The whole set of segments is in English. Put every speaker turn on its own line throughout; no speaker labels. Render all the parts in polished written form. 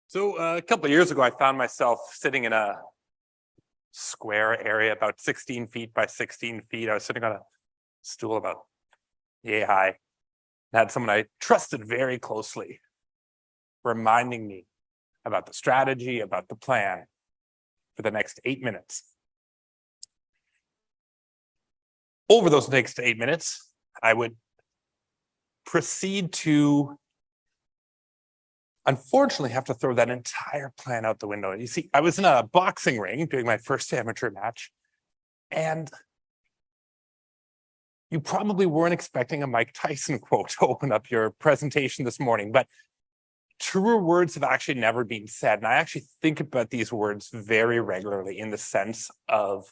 So a couple of years ago, I found myself sitting in a square area about 16 feet by 16 feet. I was sitting on a stool about yay high. I had someone I trusted very closely reminding me about the strategy, about the plan for the next 8 minutes. Over those next 8 minutes, I would proceed to unfortunately have to throw that entire plan out the window. You see, I was in a boxing ring doing my first amateur match, and you probably weren't expecting a Mike Tyson quote to open up your presentation this morning, but truer words have actually never been said. And I actually think about these words very regularly in the sense of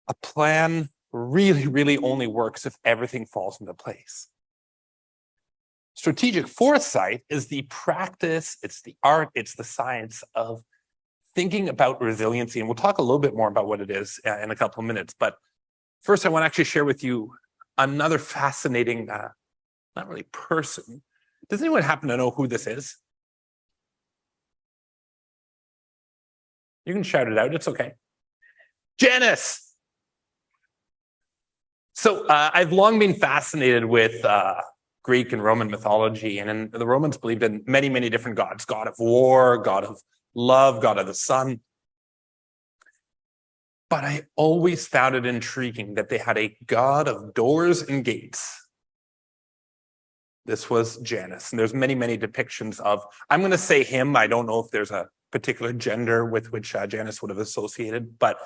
a plan really only works if everything falls into place. Strategic foresight is the practice, it's the art, it's the science of thinking about resiliency. And we'll talk a little bit more about what it is in a couple of minutes. But first, I want to actually share with you another fascinating, not really person. Does anyone happen to know who this is? You can shout it out, it's okay. Janice! So I've long been fascinated with Greek and Roman mythology, and the Romans believed in many different gods: god of war, god of love, god of the sun. But I always found it intriguing that they had a god of doors and gates. This was Janus, and there's many depictions of, I'm going to say him. I don't know if there's a particular gender with which Janus would have associated, but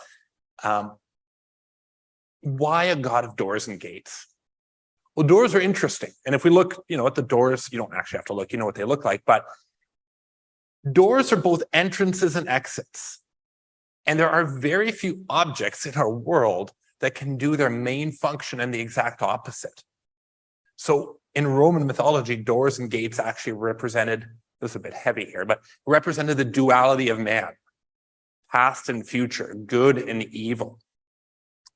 why a god of doors and gates? Well, doors are interesting. And if we look, at the doors, you don't actually have to look, you know what they look like, but doors are both entrances and exits. And there are very few objects in our world that can do their main function and the exact opposite. So in Roman mythology, doors and gates actually represented, this is a bit heavy here, but represented the duality of man, past and future, good and evil.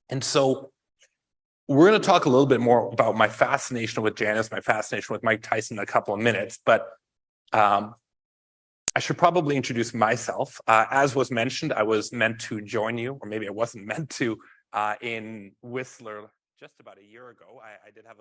And so we're going to talk a little bit more about my fascination with Janus, my fascination with Mike Tyson in a couple of minutes, but I should probably introduce myself. As was mentioned, I was meant to join you, or maybe I wasn't meant to, in Whistler just about a year ago. I did have